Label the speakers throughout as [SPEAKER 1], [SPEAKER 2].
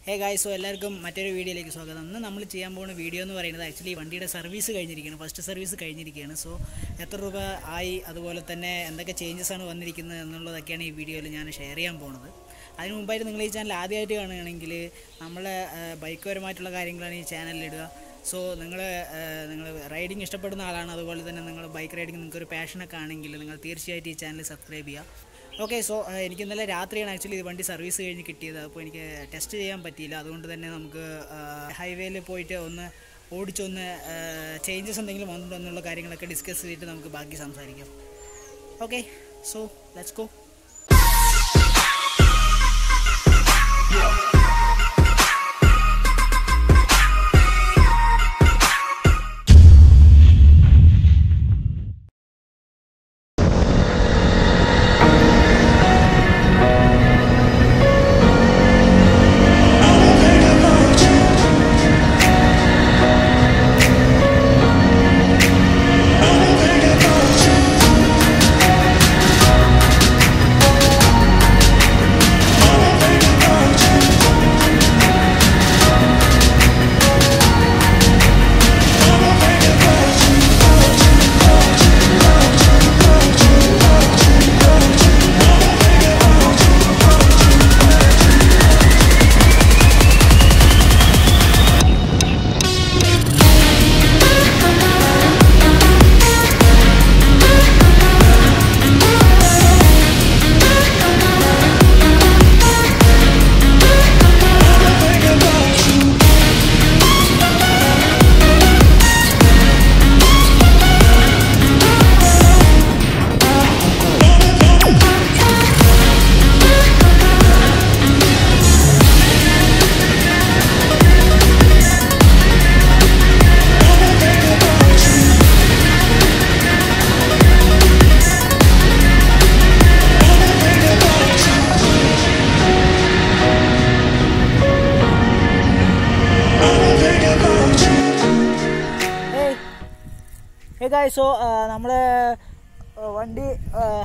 [SPEAKER 1] Hey guys, so എല്ലാവർക്കും മറ്റൊരു വീഡിയോയിലേക്ക് സ്വാഗതം. ഇന്ന് നമ്മൾ ചെയ്യാൻ പോകുന്ന വീഡിയോ എന്ന് പറയുന്നത് ആക്ച്വലി വണ്ടിയുടെ സർവീസ് കഴിഞ്ഞിരിക്കുകയാണ്. ഫസ്റ്റ് സർവീസ് കഴിഞ്ഞിരിക്കുകയാണ്. സോ എത്ര രൂപ ആയി, അതുപോലെ തന്നെ എന്തൊക്കെ ചേഞ്ചസ് ആണ് വന്നിരിക്കുന്നത് എന്നുള്ളതൊക്കെയാണ് ഈ വീഡിയോയിൽ ഞാൻ ഷെയർ ചെയ്യാൻ പോകുന്നത്. അതിന് മുമ്പായിട്ട് നിങ്ങൾ ഈ ചാനൽ ആദ്യമായിട്ട് കാണുകയാണെങ്കിൽ നമ്മളെ ബൈക്കുപരമായിട്ടുള്ള കാര്യങ്ങളാണ് ഈ ചാനലിൽ ഇടുക. സോ നിങ്ങൾ റൈഡിങ് ഇഷ്ടപ്പെടുന്ന ആളാണ്, അതുപോലെ തന്നെ നിങ്ങൾ ബൈക്ക് റൈഡിങ് നിങ്ങൾക്കൊരു പാഷനൊക്കെ ആണെങ്കിൽ നിങ്ങൾ തീർച്ചയായിട്ടും ഈ ചാനൽ സബ്സ്ക്രൈബ് ചെയ്യുക. ഓക്കെ, സോ എനിക്ക് ഇന്നലെ രാത്രിയാണ് ആക്ച്വലി ഇത് വണ്ടി സർവീസ് കഴിഞ്ഞ് കിട്ടിയത്. അപ്പോൾ എനിക്ക് ടെസ്റ്റ് ചെയ്യാൻ പറ്റിയില്ല. അതുകൊണ്ട് തന്നെ നമുക്ക് ഹൈവേയിൽ പോയിട്ട് ഒന്ന് ഓടിച്ചൊന്ന് ചേഞ്ചസ് എന്തെങ്കിലും വന്നിട്ടുണ്ടോ എന്നുള്ള കാര്യങ്ങളൊക്കെ ഡിസ്കസ് ചെയ്തിട്ട് നമുക്ക് ബാക്കി സംസാരിക്കാം. Okay, so let's go. So നമ്മൾ വണ്ടി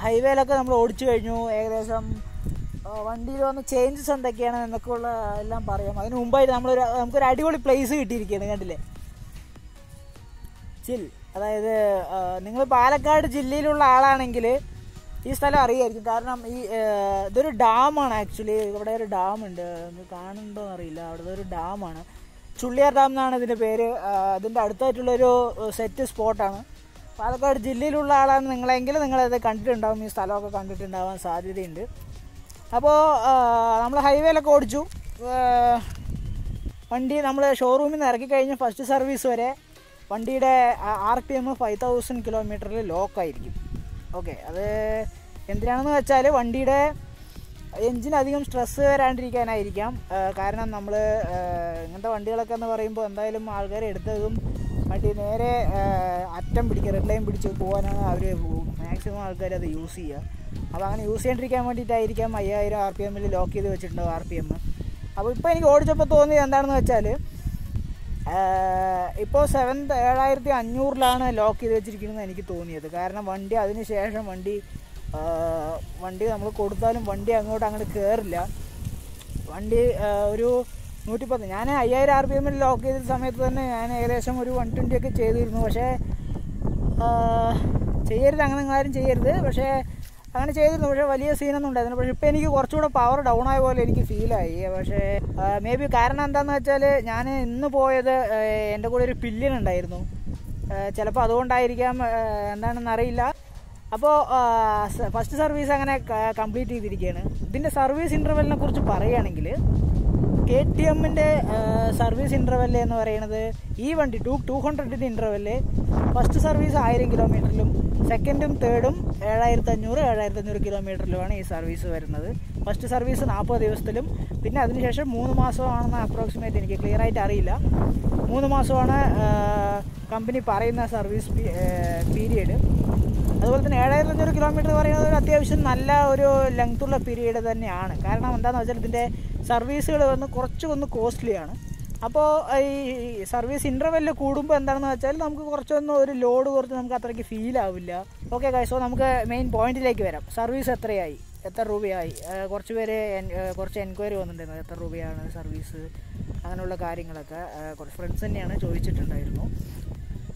[SPEAKER 1] ഹൈവേയിലൊക്കെ നമ്മൾ ഓടിച്ചു കഴിഞ്ഞു. ഏകദേശം വണ്ടിയിൽ വന്ന ചേഞ്ചസ് എന്തൊക്കെയാണ് എന്നൊക്കെയുള്ള എല്ലാം പറയാം. അതിന് മുമ്പായിട്ട് നമുക്കൊരു അടിപൊളി പ്ലേസ് കിട്ടിയിരിക്കുകയാണ്, കണ്ടില്ലേ? ചിൽ. അതായത് നിങ്ങൾ പാലക്കാട് ജില്ലയിലുള്ള ആളാണെങ്കിൽ ഈ സ്ഥലം അറിയായിരിക്കും. കാരണം ഇതൊരു ഡാമാണ്. ആക്ച്വലി ഇവിടെ ഒരു ഡാമുണ്ട്, കാണുന്നുണ്ടോ എന്നറിയില്ല. അവിടെ ഒരു ഡാമാണ്, ചുള്ളിയാർ ഡാം എന്നാണ് ഇതിൻ്റെ പേര്. അതിൻ്റെ അടുത്തായിട്ടുള്ളൊരു സെറ്റ് സ്പോട്ടാണ്. പാലക്കാട് ജില്ലയിലുള്ള ആളാണ് നിങ്ങളെങ്കിൽ നിങ്ങളത് കണ്ടിട്ടുണ്ടാകും, ഈ സ്ഥലമൊക്കെ കണ്ടിട്ടുണ്ടാകാൻ സാധ്യതയുണ്ട്. അപ്പോൾ നമ്മൾ ഹൈവേയിലൊക്കെ ഓടിച്ചു. വണ്ടി നമ്മൾ ഷോറൂമിൽ നിന്ന് ഇറക്കി കഴിഞ്ഞ് ഫസ്റ്റ് സർവീസ് വരെ വണ്ടിയുടെ RPM 5000 കിലോമീറ്ററിൽ ലോക്കായിരിക്കും. ഓക്കെ, അത് എന്തിനാണെന്ന് വെച്ചാൽ വണ്ടിയുടെ എൻജിന് അധികം സ്ട്രെസ്സ് വരാണ്ടിരിക്കാനായിരിക്കാം. കാരണം നമ്മൾ ഇങ്ങനത്തെ വണ്ടികളൊക്കെ എന്ന് പറയുമ്പോൾ എന്തായാലും ആൾക്കാർ എടുത്തതും വണ്ടി നേരെ അറ്റം പിടിക്കുക, റെഡ് ലൈൻ പിടിച്ച് പോകാനാണ് അവർ മാക്സിമം ആൾക്കാർ അത് യൂസ് ചെയ്യുക. അപ്പോൾ അങ്ങനെ യൂസ് ചെയ്യാണ്ടിരിക്കാൻ വേണ്ടിയിട്ടായിരിക്കാം 5000 RPM ലോക്ക് ചെയ്ത് വെച്ചിട്ടുണ്ടാവും RPM. അപ്പോൾ ഇപ്പോൾ എനിക്ക് ഓടിച്ചപ്പോൾ തോന്നിയത് എന്താണെന്ന് വെച്ചാൽ ഇപ്പോൾ 7500 ലോക്ക് ചെയ്ത് വെച്ചിരിക്കുന്നത് എനിക്ക് തോന്നിയത്. കാരണം വണ്ടി അതിന് ശേഷം വണ്ടി നമ്മൾ കൊടുത്താലും വണ്ടി അങ്ങോട്ട് കയറില്ല. വണ്ടി ഒരു 110, ഞാൻ 5000 RPM ലോക്ക് ചെയ്ത സമയത്ത് തന്നെ ഞാൻ ഏകദേശം ഒരു 120 ഒക്കെ ചെയ്തിരുന്നു. പക്ഷേ ചെയ്യരുത്, അങ്ങനെ ആരും ചെയ്യരുത്. പക്ഷേ അങ്ങനെ ചെയ്തിരുന്നു, പക്ഷേ വലിയ സീനൊന്നും ഉണ്ടായിരുന്നു. പക്ഷേ ഇപ്പോൾ എനിക്ക് കുറച്ചുകൂടെ പവർ ഡൗൺ ആയ പോലെ എനിക്ക് ഫീലായി. പക്ഷേ മേ ബി കാരണം എന്താണെന്ന് വെച്ചാൽ ഞാൻ ഇന്ന് പോയത് എൻ്റെ കൂടെ ഒരു പില്ലിയൻ ഉണ്ടായിരുന്നു. ചിലപ്പോൾ അതുകൊണ്ടായിരിക്കാം, എന്താണെന്ന് അറിയില്ല. അപ്പോൾ ഫസ്റ്റ് സർവീസ് അങ്ങനെ കംപ്ലീറ്റ് ചെയ്തിരിക്കുകയാണ്. ഇതിൻ്റെ സർവീസ് ഇൻ്റർവെല്ലിനെ കുറിച്ച് പറയുകയാണെങ്കിൽ KTMൻ്റെ സർവീസ് ഇൻ്റർവെല്ല് എന്ന് പറയുന്നത് ഈ വണ്ടി ഡ്യൂക്ക് 200ൻ്റെ ഇൻ്റർവെല്ല് ഫസ്റ്റ് സർവീസ് 1000 കിലോമീറ്ററിലും സെക്കൻഡും തേർഡും 7500 കിലോമീറ്ററിലുമാണ് ഈ സർവീസ് വരുന്നത്. ഫസ്റ്റ് സർവീസ് 40 ദിവസത്തിലും, പിന്നെ അതിനുശേഷം 3 മാസമാണെന്ന് അപ്രോക്സിമേറ്റ്, എനിക്ക് ക്ലിയർ ആയിട്ട് അറിയില്ല, 3 മാസമാണ് കമ്പനി പറയുന്ന സർവീസ് പീരീഡ്. അതുപോലെ തന്നെ 7500 കിലോമീറ്റർ പറയുന്നത് ഒരു അത്യാവശ്യം നല്ല ഒരു ലെങ്ത്തുള്ള പീരീഡ് തന്നെയാണ്. കാരണം എന്താണെന്ന് വെച്ചാൽ ഇതിൻ്റെ സർവീസുകൾ കുറച്ചൊന്ന് കോസ്റ്റ്ലിയാണ്. അപ്പോൾ ഈ സർവീസ് ഇൻ്റർവെല്ല് കൂടുമ്പോൾ എന്താണെന്ന് വെച്ചാൽ നമുക്ക് കുറച്ചൊന്നും ഒരു ലോഡ് കുറച്ച് നമുക്ക് അത്രയ്ക്ക് ഫീൽ ആവില്ല. ഓക്കെ ഗൈസ്, സോ നമുക്ക് മെയിൻ പോയിന്റിലേക്ക് വരാം. സർവീസ് എത്രയായി? എത്ര രൂപയായി, കുറച്ച് പേര് കുറച്ച് എൻക്വയറി വന്നിട്ടുണ്ടായിരുന്നു എത്ര രൂപയാണ് സർവീസ് അങ്ങനെയുള്ള കാര്യങ്ങളൊക്കെ. കുറച്ച് ഫ്രണ്ട്സ് തന്നെയാണ് ചോദിച്ചിട്ടുണ്ടായിരുന്നു.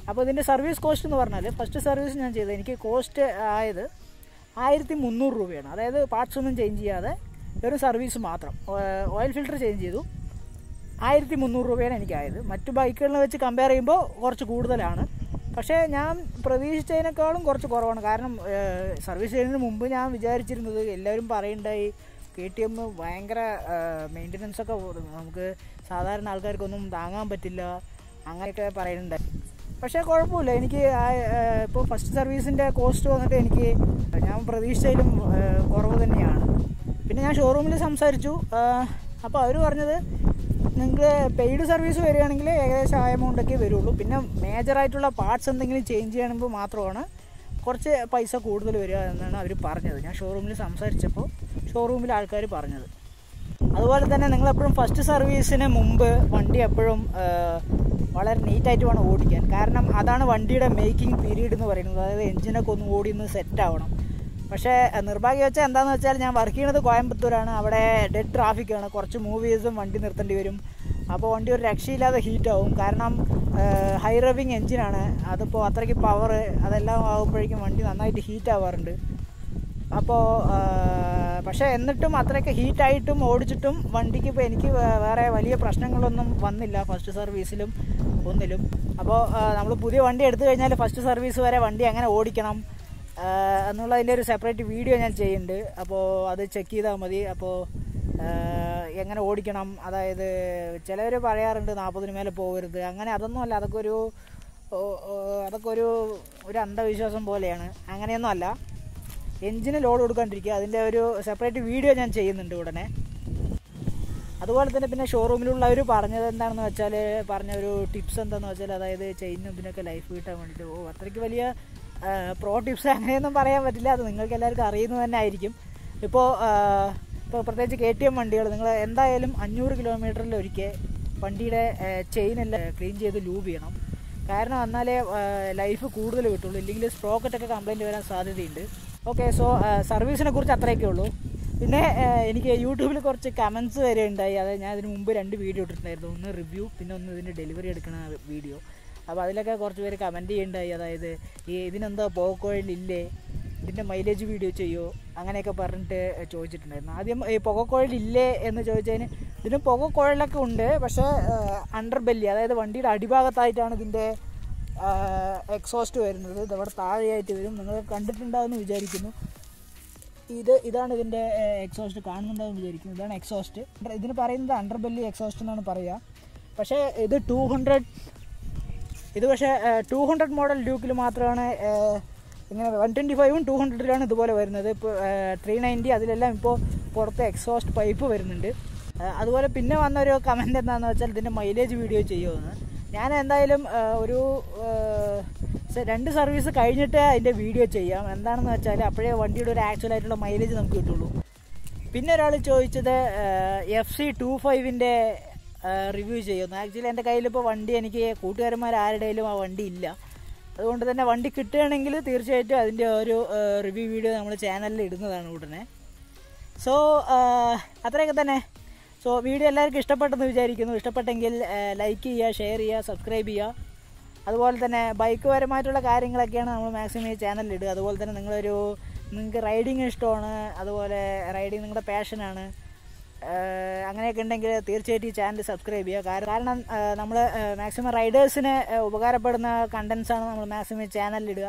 [SPEAKER 1] അപ്പോൾ ഇതിൻ്റെ സർവീസ് കോസ്റ്റ് എന്ന് പറഞ്ഞാൽ ഫസ്റ്റ് സർവീസ് ഞാൻ ചെയ്തത് എനിക്ക് കോസ്റ്റ് ആയത് 1300 രൂപയാണ്. അതായത് പാർട്സ് ഒന്നും ചേഞ്ച് ചെയ്യാതെ വെറും സർവീസ് മാത്രം. ഓയിൽ ഫിൽറ്റർ ചേഞ്ച് ചെയ്തു, 1300 രൂപയാണ് എനിക്കായത്. മറ്റു ബൈക്കുകളിനെ വെച്ച് കമ്പയർ ചെയ്യുമ്പോൾ കുറച്ച് കൂടുതലാണ്. പക്ഷേ ഞാൻ പ്രതീക്ഷിച്ചതിനേക്കാളും കുറച്ച് കുറവാണ്. കാരണം സർവീസ് ചെയ്യുന്നതിന് മുമ്പ് ഞാൻ വിചാരിച്ചിരുന്നത്, എല്ലാവരും പറയുണ്ടായി KTM ഭയങ്കര മെയിൻ്റനൻസൊക്കെ നമുക്ക് സാധാരണ ആൾക്കാർക്കൊന്നും താങ്ങാൻ പറ്റില്ല അങ്ങനെയൊക്കെ പറയുന്നുണ്ടായി. പക്ഷേ കുഴപ്പമില്ല, എനിക്ക് ഇപ്പോൾ ഫസ്റ്റ് സർവീസിൻ്റെ കോസ്റ്റ് വന്നിട്ട് എനിക്ക് ഞാൻ പ്രതീക്ഷിച്ചതിലും കുറവ് തന്നെയാണ്. പിന്നെ ഞാൻ ഷോറൂമിൽ സംസാരിച്ചു. അപ്പോൾ അവർ പറഞ്ഞത് നിങ്ങൾക്ക് പെയ്ഡ് സർവീസ് വരികയാണെങ്കിൽ ഏകദേശം ആ എമൗണ്ടൊക്കെ വരുള്ളൂ. പിന്നെ മേജറായിട്ടുള്ള പാർട്സ് എന്തെങ്കിലും ചേഞ്ച് ചെയ്യണമെങ്കിൽ മാത്രമാണ് കുറച്ച് പൈസ കൂടുതൽ വരിക എന്നാണ് അവർ പറഞ്ഞത്. ഞാൻ ഷോറൂമിൽ സംസാരിച്ചപ്പോൾ ഷോറൂമിൽ ആൾക്കാർ പറഞ്ഞത്. അതുപോലെ തന്നെ നിങ്ങളെപ്പോഴും ഫസ്റ്റ് സർവീസിന് മുമ്പ് വണ്ടി എപ്പോഴും വളരെ നീറ്റായിട്ട് വേണം ഓടിക്കാൻ. കാരണം അതാണ് വണ്ടിയുടെ മേക്കിംഗ് പീരീഡ് എന്ന് പറയുന്നത്. അതായത് എൻജിനൊക്കെ ഒന്ന് ഓടി ഒന്ന് സെറ്റ് ആവണം. പക്ഷേ നിർഭാഗ്യം എന്താണെന്ന് വെച്ചാൽ ഞാൻ വർക്ക് ചെയ്യുന്നത് കോയമ്പത്തൂരാണ്. അവിടെ ഡെഡ് ട്രാഫിക്കാണ്. കുറച്ച് മൂവീസും വണ്ടി നിർത്തേണ്ടി വരും. അപ്പോൾ വണ്ടി ഒരു രക്ഷയില്ലാതെ ഹീറ്റാവും. കാരണം ഹൈ റവിങ് എൻജിനാണ്. അതിപ്പോൾ അത്രയ്ക്ക് പവർ അതെല്ലാം ആകുമ്പോഴേക്കും വണ്ടി നന്നായിട്ട് ഹീറ്റ് ആവാറുണ്ട്. അപ്പോൾ പക്ഷേ എന്നിട്ടും അത്രയ്ക്ക് ഹീറ്റായിട്ടും ഓടിച്ചിട്ടും വണ്ടിക്ക് ഇപ്പോൾ എനിക്ക് വേറെ വലിയ പ്രശ്നങ്ങളൊന്നും വന്നില്ല ഫസ്റ്റ് സർവീസിലും ഒന്നിലും. അപ്പോൾ നമ്മൾ പുതിയ വണ്ടി എടുത്തു കഴിഞ്ഞാൽ ഫസ്റ്റ് സർവീസ് വരെ വണ്ടി എങ്ങനെ ഓടിക്കണം എന്നുള്ളതിൻ്റെ ഒരു സെപ്പറേറ്റ് വീഡിയോ ഞാൻ ചെയ്യുന്നുണ്ട്. അപ്പോൾ അത് ചെക്ക് ചെയ്താൽ മതി. അപ്പോൾ എങ്ങനെ ഓടിക്കണം, അതായത് ചിലവർ പറയാറുണ്ട് 40-ന് മേലെ പോകരുത്, അങ്ങനെ അതൊന്നുമല്ല. അതൊക്കെ ഒരു അന്ധവിശ്വാസം പോലെയാണ്. അങ്ങനെയൊന്നും അല്ല. എൻജിന് ലോഡ് കൊടുക്കാണ്ടിരിക്കുക, അതിൻ്റെ ഒരു സെപ്പറേറ്റ് വീഡിയോ ഞാൻ ചെയ്യുന്നുണ്ട് ഉടനെ. അതുപോലെ തന്നെ പിന്നെ ഷോറൂമിലുള്ളവർ പറഞ്ഞത് എന്താണെന്ന് വെച്ചാൽ, പറഞ്ഞൊരു ടിപ്സ് എന്താണെന്ന് വെച്ചാൽ, അതായത് ചെയിനും ഇതിനൊക്കെ ലൈഫ് കിട്ടാൻ വേണ്ടിയിട്ട് അത്രയ്ക്ക് വലിയ പ്രോ ടിപ്സ് അങ്ങനെയൊന്നും പറയാൻ പറ്റില്ല. അത് നിങ്ങൾക്ക് എല്ലാവർക്കും അറിയുന്നത് തന്നെ ആയിരിക്കും. ഇപ്പോൾ പ്രത്യേകിച്ച് KTM വണ്ടികൾ നിങ്ങൾ എന്തായാലും 500 കിലോമീറ്ററിലൊരിക്കൽ വണ്ടിയുടെ ചെയിനെല്ലാം ക്ലീൻ ചെയ്ത് ലൂബ് ചെയ്യണം. കാരണം എന്നാലേ ലൈഫ് കൂടുതൽ കിട്ടുള്ളൂ. ഇല്ലെങ്കിൽ സ്പ്രോക്കറ്റൊക്കെ കംപ്ലയിൻറ്റ് വരാൻ സാധ്യതയുണ്ട്. ഓക്കെ, സോ സർവീസിനെ കുറിച്ച് അത്രയൊക്കെ ഉള്ളൂ. പിന്നെ എനിക്ക് യൂട്യൂബിൽ കുറച്ച് കമൻറ്റ്സ് വരെ ഉണ്ടായി. അതായത് ഞാൻ ഇതിന് മുമ്പ് 2 വീഡിയോ ഇട്ടിട്ടുണ്ടായിരുന്നു. ഒന്ന് റിവ്യൂ, പിന്നെ ഒന്ന് ഇതിൻ്റെ ഡെലിവറി എടുക്കുന്ന വീഡിയോ. അപ്പോൾ അതിലൊക്കെ കുറച്ച് പേര് കമൻറ്റ് ചെയ്യുന്നുണ്ടായി. അതായത് ഇതിനെന്താ പുകക്കോയിലില്ലേ, ഇതിൻ്റെ മൈലേജ് വീഡിയോ ചെയ്യുമോ, അങ്ങനെയൊക്കെ പറഞ്ഞിട്ട് ചോദിച്ചിട്ടുണ്ടായിരുന്നു. ആദ്യം ഈ പുകക്കോയിലില്ലേ എന്ന് ചോദിച്ചതിന് ഇതിന് പുകക്കോയിലൊക്കെ ഉണ്ട്. പക്ഷേ അണ്ടർ ബെല്ലി, അതായത് വണ്ടിയുടെ അടിഭാഗത്തായിട്ടാണ് ഇതിൻ്റെ എക്സോസ്റ്റ് വരുന്നത്. ഇതവിടെ താഴെയായിട്ട് വരും. നിങ്ങൾ കണ്ടിട്ടുണ്ടാവുമെന്ന് വിചാരിക്കുന്നു. ഇതാണ് ഇതിൻ്റെ എക്സോസ്റ്റ്, കാണുന്നുണ്ടാവുമെന്ന് വിചാരിക്കുന്നു. ഇതാണ് എക്സോസ്റ്റ്. ഇതിന് പറയുന്നത് അണ്ടർ ബെല്ലി എക്സോസ്റ്റ് എന്നാണ് പറയുക. പക്ഷേ ഇത് 200 മോഡൽ ഡ്യൂക്കിൽ മാത്രമാണ് ഇങ്ങനെ. 125ഉം 200ലാണ് ഇതുപോലെ വരുന്നത്. ഇപ്പോൾ 390 അതിലെല്ലാം ഇപ്പോൾ പുറത്ത് എക്സോസ്റ്റ് പൈപ്പ് വരുന്നുണ്ട്. അതുപോലെ പിന്നെ വന്നൊരു കമൻറ്റ് എന്താണെന്ന് വെച്ചാൽ ഇതിൻ്റെ മൈലേജ് വീഡിയോ ചെയ്യുമെന്ന്. ഞാൻ എന്തായാലും ഒരു 2 സർവീസ് കഴിഞ്ഞിട്ട് അതിൻ്റെ വീഡിയോ ചെയ്യാം. എന്താണെന്ന് വെച്ചാൽ അപ്പോഴേ വണ്ടിയുടെ ഒരു ആക്ച്വലായിട്ടുള്ള മൈലേജ് നമുക്ക് കിട്ടുള്ളൂ. പിന്നെ ഒരാൾ ചോദിച്ചത് FC25ൻ്റെ റിവ്യൂ ചെയ്യുന്നു. ആക്ച്വലി എൻ്റെ കയ്യിലിപ്പോൾ വണ്ടി, എനിക്ക് കൂട്ടുകാരന്മാരാരുടെയും ആ വണ്ടി ഇല്ല. അതുകൊണ്ട് തന്നെ വണ്ടി കിട്ടുകയാണെങ്കിൽ തീർച്ചയായിട്ടും അതിൻ്റെ ഒരു റിവ്യൂ വീഡിയോ നമ്മൾ ചാനലിൽ ഇടുന്നതാണ് ഉടനെ. സോ അത്രയൊക്കെ തന്നെ. സോ വീഡിയോ എല്ലാവർക്കും ഇഷ്ടപ്പെട്ടെന്ന് വിചാരിക്കുന്നു. ഇഷ്ടപ്പെട്ടെങ്കിൽ ലൈക്ക് ചെയ്യുക, ഷെയർ ചെയ്യുക, സബ്സ്ക്രൈബ് ചെയ്യുക. അതുപോലെ തന്നെ ബൈക്ക് പരമായിട്ടുള്ള കാര്യങ്ങളൊക്കെയാണ് നമ്മൾ മാക്സിമം ഈ ചാനലിൽ ഇടുക. അതുപോലെ തന്നെ നിങ്ങൾക്ക് റൈഡിങ് ഇഷ്ടമാണ്, അതുപോലെ റൈഡിങ് നിങ്ങളുടെ പാഷനാണ്, അങ്ങനെയൊക്കെ ഉണ്ടെങ്കിൽ തീർച്ചയായിട്ടും ഈ ചാനൽ സബ്സ്ക്രൈബ് ചെയ്യുക. കാരണം നമ്മൾ മാക്സിമം റൈഡേഴ്സിന് ഉപകാരപ്പെടുന്ന കണ്ടൻസാണ് നമ്മൾ മാക്സിമം ചാനലിലിടുക.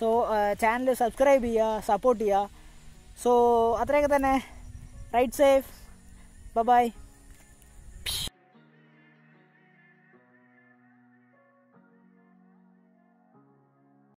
[SPEAKER 1] സോ ചാനൽ സബ്സ്ക്രൈബ് ചെയ്യുക, സപ്പോർട്ട് ചെയ്യുക. സോ അത്രയൊക്കെ തന്നെ. Ride safe. ബൈ.